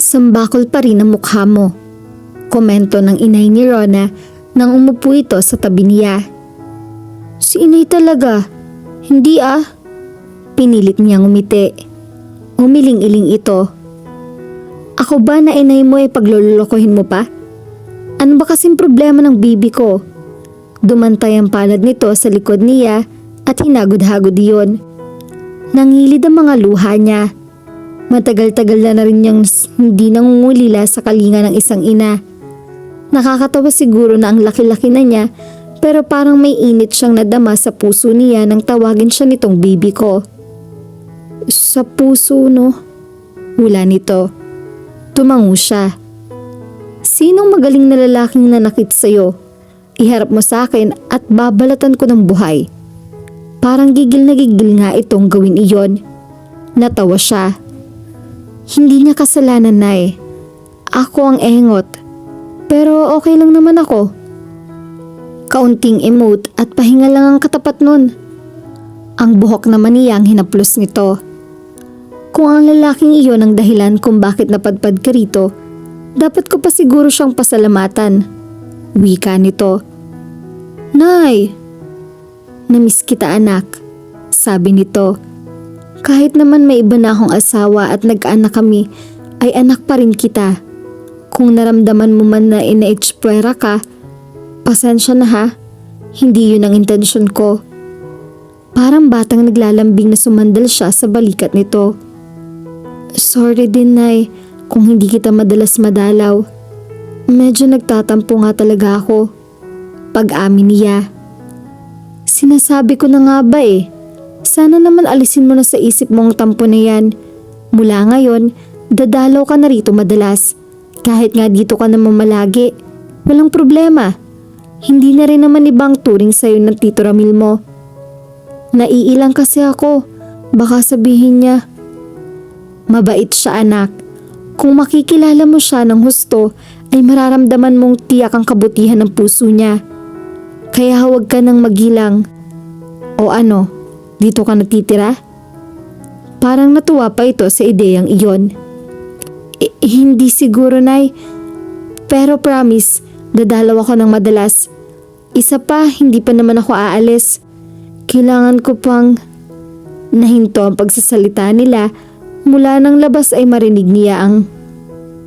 Sambakol pa rin ang mukha mo. Komento ng inay ni Rona nang umupo ito sa tabi niya. Si inay talaga. Hindi ah. Pinilit niyang umiti. Umiling-iling ito. Ako ba na inay mo ay paglululokohin mo pa? Ano ba kasing problema ng bibi ko? Dumantay ang palad nito sa likod niya at hinagod-hagod iyon. Nangilid ang mga luha niya. Matagal-tagal na rin niyang hindi nangungulila sa kalinga ng isang ina. Nakakatawa siguro na ang laki-laki na niya pero parang may init siyang nadama sa puso niya nang tawagin siya nitong bibi ko. Sa puso no? Hula nito. Tumango siya. Sinong magaling na lalaking nanakit sa'yo? Iharap mo sa akin at babalatan ko ng buhay. Parang gigil na gigil nga itong gawin iyon. Natawa siya. Hindi niya kasalanan na eh. Ako ang engot. Pero okay lang naman ako. Kaunting emote at pahinga lang ang katapat nun. Ang buhok naman niya ang hinaplos nito. Kung ang lalaking iyon ang dahilan kung bakit napadpad ka rito, dapat ko pa siguro siyang pasalamatan. Wika nito. Nay! Namiss kita anak, sabi nito. Kahit naman may iba na akong asawa at nag-anak kami, ay anak pa rin kita. Kung naramdaman mo man na ina-itspuera ka, pasensya na ha, hindi yun ang intensyon ko. Parang batang naglalambing na sumandal siya sa balikat nito. Sorry din Nay, kung hindi kita madalas madalaw. Medyo nagtatampo nga talaga ako. Pag-amin niya. Sinasabi ko na nga ba eh. Sana naman alisin mo na sa isip mo ang tampo na yan. Mula ngayon, dadalaw ka na rito madalas. Kahit nga dito ka naman malagi. Walang problema. Hindi na rin naman ibang turing sa'yo ng Tito Ramil mo. Naiilang kasi ako. Baka sabihin niya. Mabait siya anak. Kung makikilala mo siya ng husto, ay mararamdaman mong tiyak ang kabutihan ng puso niya. Kaya huwag ka nang magilang. O ano, dito ka natitira? Parang natuwa pa ito sa ideyang iyon. Hindi siguro Nay. Pero promise, dadalaw ako ng madalas. Isa pa, hindi pa naman ako aalis. Kailangan ko pang... Nahinto ang pagsasalita nila. Mula ng labas ay marinig niya ang...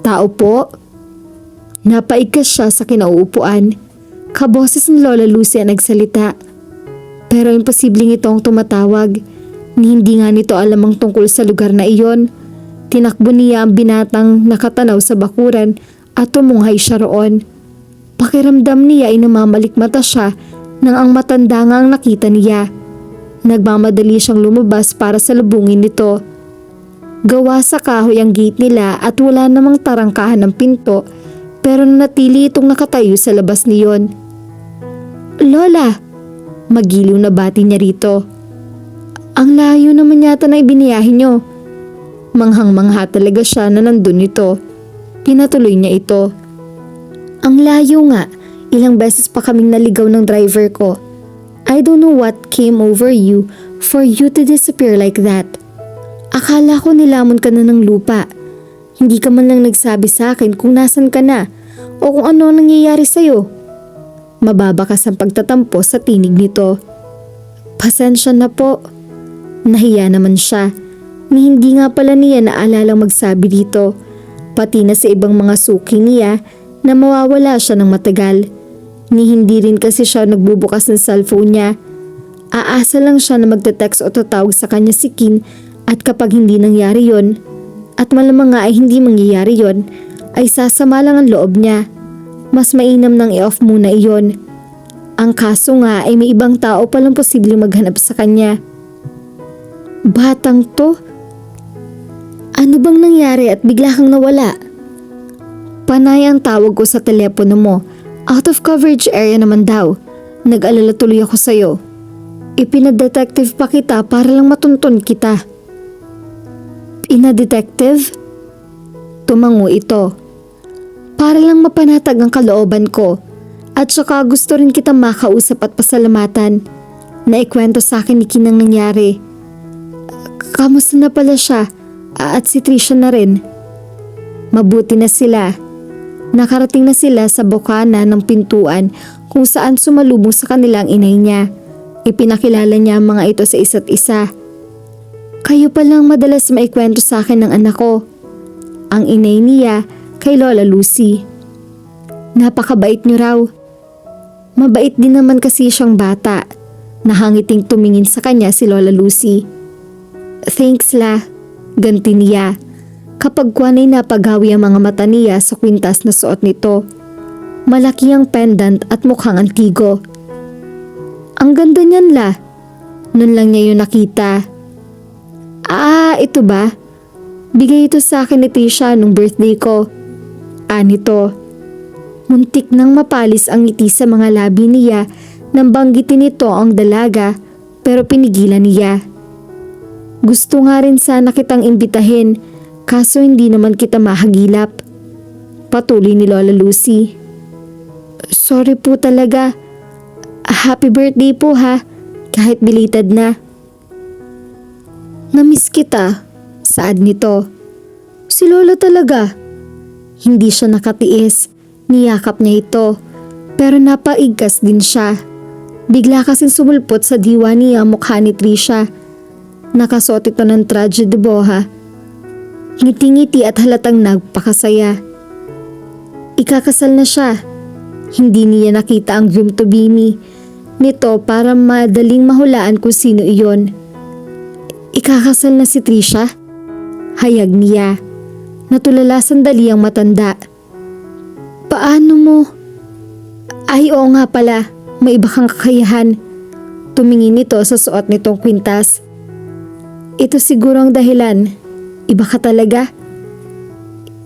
Tao po? Napaikas siya sa kinauupuan. Kaboses ni Lola Lucy ang nagsalita. Pero imposibleng ito ang tumatawag. Ni hindi nga nito alam ang tungkol sa lugar na iyon. Tinakbo niya ang binatang nakatanaw sa bakuran at tumunghay siya roon. Pakiramdam niya ay namamalikmata siya nang ang matanda nga ang nakita niya. Nagmamadali siyang lumabas para salubungin nito. Gawa sa kahoy ang gate nila at wala namang tarangkahan ng pinto pero nanatili itong nakatayo sa labas niyon. Lola! Magiliw na bati niya rito. Ang layo naman yata na ibiniyahin niyo. Manghang-mangha talaga siya na nandun ito. Pinatuloy niya ito. Ang layo nga, ilang beses pa kaming naligaw ng driver ko. I don't know what came over you for you to disappear like that. Akala ko nilamon ka na ng lupa. Hindi ka man lang nagsabi sa akin kung nasan ka na o kung ano ang nangyayari sa'yo. Mababakas ang pagtatampo sa tinig nito. Pasensya na po. Nahiya naman siya. Ni hindi nga pala niya naalalang magsabi dito. Pati na sa ibang mga suki niya na mawawala siya ng matagal. Ni hindi rin kasi siya nagbubukas ng cellphone niya. Aasa lang siya na magte-text o tatawag sa kanya si Kin. At kapag hindi nangyari yon, at malamang nga ay hindi mangyayari yon, ay sasama lang ang loob niya. Mas mainam nang i-off muna iyon. Ang kaso nga ay may ibang tao palang posibleng maghanap sa kanya. Batang to? Ano bang nangyari at bigla kang nawala? Panay ang tawag ko sa telepono mo. Out of coverage area naman daw. Nag-alala tuloy ako sa'yo. Ipinadetective pa kita para lang matuntun kita. Ina-detective? Tumango ito. Para lang mapanatag ang kalooban ko. At saka gusto rin kitang makausap at pasalamatan. Naikwento sa akin ni Kinang nangyari. Kamusta na pala siya? At si Trisha na rin. Mabuti na sila. Nakarating na sila sa bokana ng pintuan kung saan sumalubong sa kanila ang inay niya. Ipinakilala niya ang mga ito sa isa't isa. Kayo palang madalas maikwento sa akin ng anak ko. Ang inay niya kay Lola Lucy. Napakabait niyo raw. Mabait din naman kasi siyang bata. Nahangiting tumingin sa kanya si Lola Lucy. Thanks la, ganti niya. Kapag kwanay napagawi ang mga mata niya sa kwintas na suot nito. Malaki ang pendant at mukhang antigo. Ang ganda niyan la. Nun lang niya yun nakita. Ito ba? Bigay ito sa akin ni Trisha nung birthday ko. Nito. Muntik nang mapalis ang ngiti sa mga labi niya nang banggitin nito ang dalaga pero pinigilan niya. Gusto nga rin sana kitang imbitahin kaso hindi naman kita mahagilap. Patuloy ni Lola Lucy. Sorry po talaga. Happy birthday po ha, kahit belated na. Namiss kita, saad nito. Si Lola talaga. Hindi siya nakatiis, niyakap niya ito, pero napaigkas din siya. Bigla kasing sumulpot sa diwa niya ang mukha ni Trisha. Nakasuot ito ng traje de boha. Ngiti-ngiti at halatang nagpakasaya. Ikakasal na siya. Hindi niya nakita ang groom to be nito para madaling mahulaan kung sino iyon. Ikakasal na si Trisha? Hayag niya. Natulala sandali ang matanda. Paano mo? Ay oo nga pala, may iba kang kakayahan. Tumingin nito sa suot nitong kwintas. Ito siguro ang dahilan. Iba ka talaga?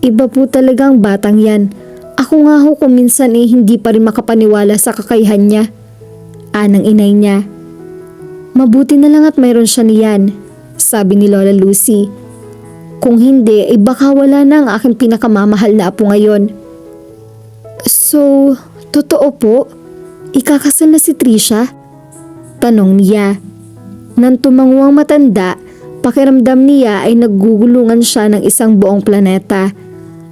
Iba po talagang batang yan. Ako nga ho kung minsan hindi pa rin makapaniwala sa kakayahan niya. Anang inay niya. Mabuti na lang at mayroon siya niyan, sabi ni Lola Lucy. Kung hindi, baka wala na ang aking pinakamamahal na apo ngayon. So, totoo po? Ikakasal na si Trisha? Tanong niya. Nang tumango ang matanda, pakiramdam niya ay naggugulungan siya ng isang buong planeta.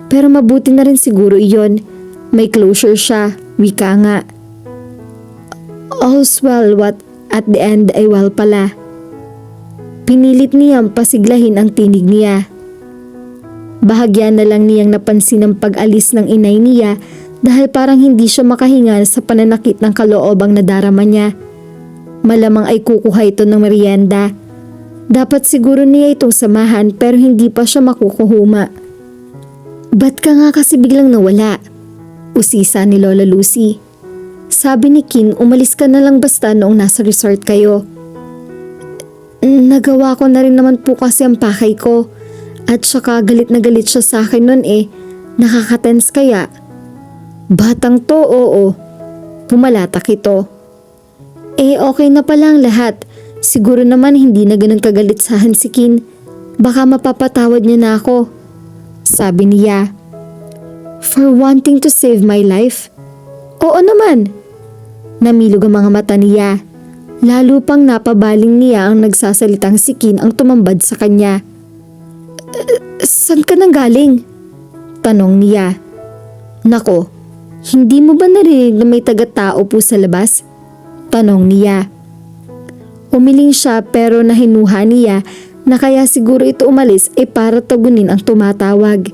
Pero mabuti na rin siguro iyon. May closure siya, wika nga. All's well what at the end ay well pala. Pinilit niyang pasiglahin ang tinig niya. Bahagya na lang niyang napansin ang pag-alis ng inay niya dahil parang hindi siya makahinga sa pananakit ng kaloobang nadarama niya. Malamang ay kukuha ito ng merienda. Dapat siguro niya itong samahan pero hindi pa siya makukuhuma. Ba't ka nga kasi biglang nawala? Usisa ni Lola Lucy. Sabi ni Kin, umalis ka na lang basta noong nasa resort kayo. Nagawa ko na rin naman po kasi ang pakay ko. At saka galit na galit siya sa akin nun Nakaka-tense kaya. Batang to, oo. Pumalatak ito. Okay na pala ang lahat. Siguro naman hindi na ganun kagalit sa akin si Kin. Baka mapapatawad niya na ako. Sabi niya. For wanting to save my life? Oo naman. Namilog ang mga mata niya. Lalo pang napabaling niya ang nagsasalitang si Kin ang tumambad sa kanya. Saan ka nang galing? Tanong niya. Nako, hindi mo ba narinig na may taga-tao po sa labas? Tanong niya. Umiling siya pero nahinuha niya na kaya siguro ito umalis para tagunin ang tumatawag.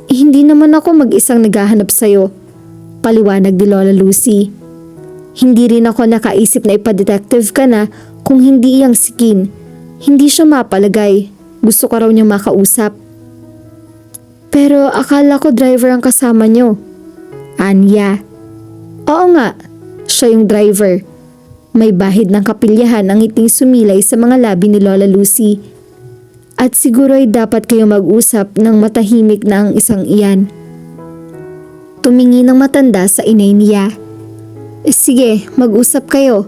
Hindi naman ako mag-isang naghahanap sa'yo, paliwanag ni Lola Lucy. Hindi rin ako nakaisip na ipa-detective ka na kung hindi iyang si Kin. Hindi siya mapalagay. Gusto ko raw niyang makausap. Pero akala ko driver ang kasama niyo. Anya. Oo nga, siya yung driver. May bahid ng kapilyahan ang ngiting sumilay sa mga labi ni Lola Lucy. At siguro ay dapat kayo mag-usap ng matahimik na ang isang iyan. Tumingin ng matanda sa inay niya. Sige, mag-usap kayo,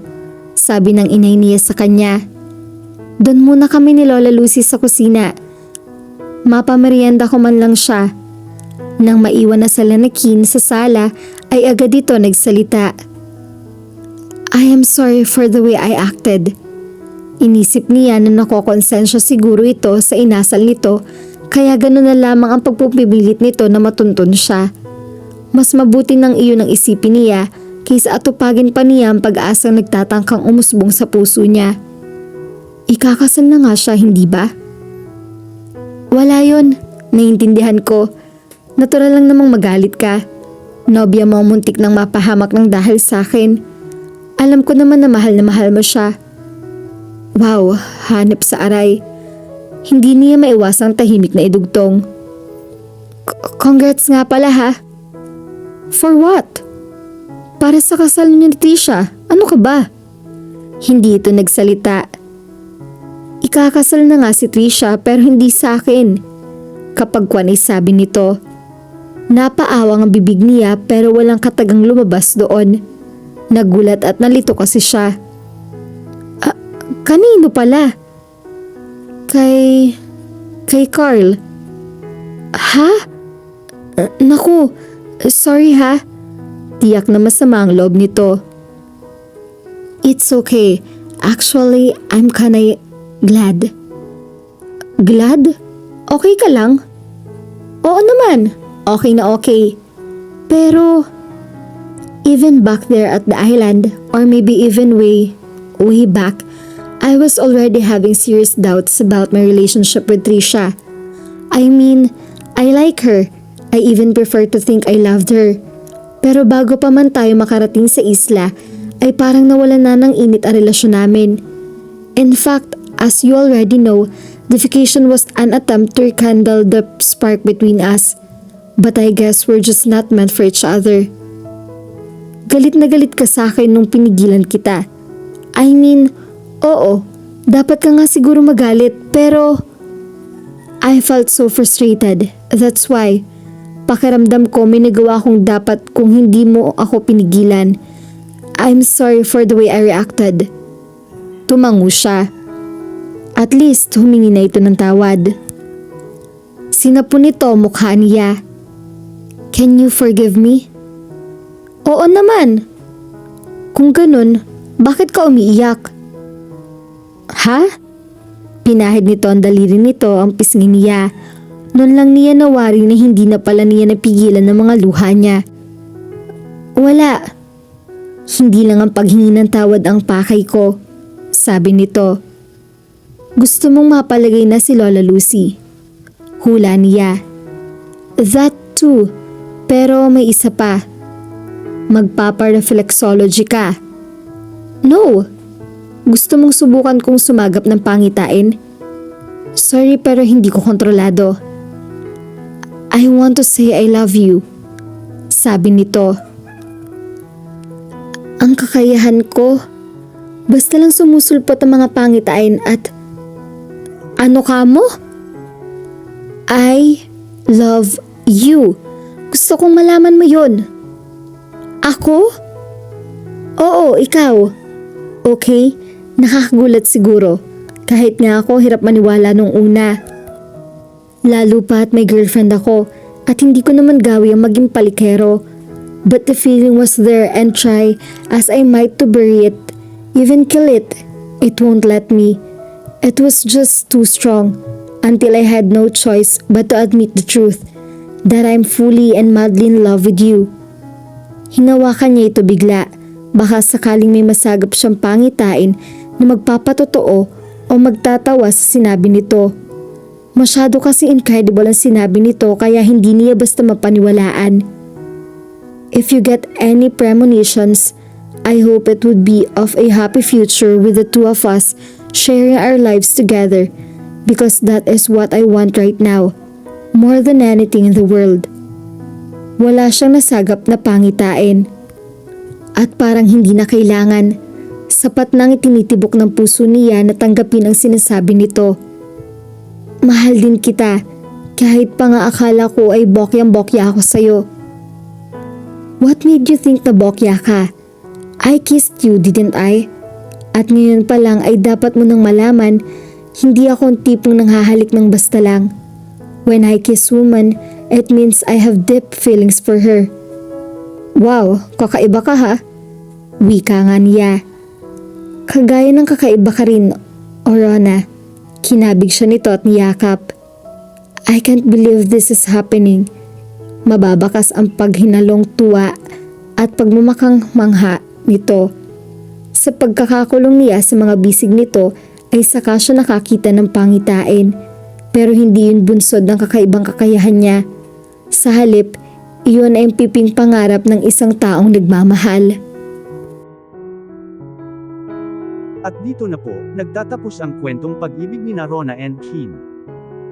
sabi ng inay niya sa kanya. Doon muna kami ni Lola Lucy sa kusina. Mapamerienda ko man lang siya. Nang maiwan na sila ni Kin sa sala, ay agad ito nagsalita. I am sorry for the way I acted. Inisip niya na nakokonsensya siguro ito sa inasal nito, Kaya gano'n na lamang ang pagpupilit nito na matuntun siya. Mas mabuti nang iyon ang isipin niya kaysa atupagin pa niya ang pag-asang nagtatangkang umusbong sa puso niya. Ikakasal na nga siya, hindi ba? Wala yon, naiintindihan ko. Natural lang namang magalit ka. Nobya mo ang muntik nang mapahamak ng dahil sa akin. Alam ko naman na mahal mo siya. Wow, hanep sa aray. Hindi niya maiwasang tahimik na idugtong. Congrats nga pala ha. For what? Para sa kasal niya ni Trisha, ano ka ba? Hindi ito nagsalita. Ikakasal na nga si Trisha pero hindi sa akin. Kapag kwan ay sabi nito. Napaawang ang bibig niya pero walang katagang lumabas doon. Nagulat at nalito kasi siya. Kanino pala? Kay Carl. Ha? Naku, sorry ha. Tiyak na masama ang loob nito. It's okay. Actually, I'm kinda glad. Glad? Okay ka lang? Oo naman, okay na okay. Pero, even back there at the island, or maybe even way back, I was already having serious doubts about my relationship with Trisha. I mean, I like her. I even prefer to think I loved her. Pero bago pa man tayo makarating sa isla, ay parang nawalan na ng init ang relasyon namin. In fact, as you already know, the vacation was an attempt to rekindle the spark between us. But I guess we're just not meant for each other. Galit na galit ka sa akin nung pinigilan kita. I mean, oo, dapat ka nga siguro magalit pero I felt so frustrated. That's why, pakiramdam ko may nagawa akong dapat kung hindi mo ako pinigilan. I'm sorry for the way I reacted. Tumango siya. At least humingi na ito ng tawad. Sinapon nito mukha niya. Can you forgive me? Oo naman. Kung ganun, bakit ka umiiyak? Ha? Pinahid nito ang daliri nito ang pisngi niya. Noon lang niya nawari na hindi na pala niya napigilan ng mga luha niya. Wala. Hindi lang ang paghingi ng tawad ang pakay ko, sabi nito. Gusto mong mapalagay na si Lola Lucy. Hula niya. That too. Pero may isa pa. Magpapa-reflexology ka. No. Gusto mong subukan kong sumagap ng pangitain? Sorry pero hindi ko kontrolado. I want to say I love you, sabi nito. Ang kakayahan ko, basta lang sumusulpot ang mga pangitain at ano ka mo? I love you. Gusto kong malaman mo yun. Ako? Oo, ikaw. Okay, nakakagulat siguro. Kahit nga ako hirap maniwala nung una. Lalo pa at may girlfriend ako at hindi ko naman gawi ang maging palikero. But the feeling was there and try as I might to bury it, even kill it, it won't let me. It was just too strong until I had no choice but to admit the truth that I'm fully and madly in love with you. Hinawakan niya ito bigla, baka sakaling may masagap siyang pangitain na magpapatotoo o magtatawa sa sinabi nito. Masyado kasi incredible ang sinabi nito kaya hindi niya basta mapaniwalaan. If you get any premonitions, I hope it would be of a happy future with the two of us sharing our lives together because that is what I want right now, more than anything in the world. Wala siyang nasagap na pangitain. At parang hindi na kailangan, sapat nang itinitibok ng puso niya na tanggapin ang sinasabi nito. Mahal din kita, kahit pa nga akala ko ay bokyang-bokya ako sa'yo. What made you think na bokya ka? I kissed you, didn't I? At ngayon pa lang ay dapat mo nang malaman, hindi ako ang tipong nanghahalik ng basta lang. When I kiss woman, it means I have deep feelings for her. Wow, kakaiba ka ha? Wika nga niya. Kagaya ng kakaiba ka rin, Orona. Kinabig siya nito at niyakap. I can't believe this is happening. Mababakas ang paghinalong tuwa at pagmamakang mangha nito. Sa pagkakakulong niya sa mga bisig nito ay saka siya nakakita ng pangitain, pero hindi yun bunsod ng kakaibang kakayahan niya. Sa halip, iyon ay ang piping pangarap ng isang taong nagmamahal. At dito na po, nagtatapos ang kwentong pag-ibig ni Rona and Chin.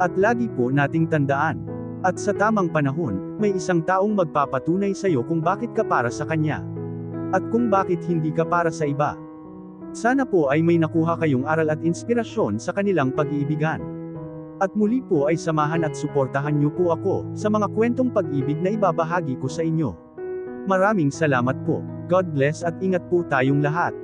At lagi po nating tandaan, at sa tamang panahon, may isang taong magpapatunay sa iyo kung bakit ka para sa kanya. At kung bakit hindi ka para sa iba. Sana po ay may nakuha kayong aral at inspirasyon sa kanilang pag-iibigan. At muli po ay samahan at suportahan niyo po ako sa mga kwentong pag-ibig na ibabahagi ko sa inyo. Maraming salamat po. God bless at ingat po tayong lahat.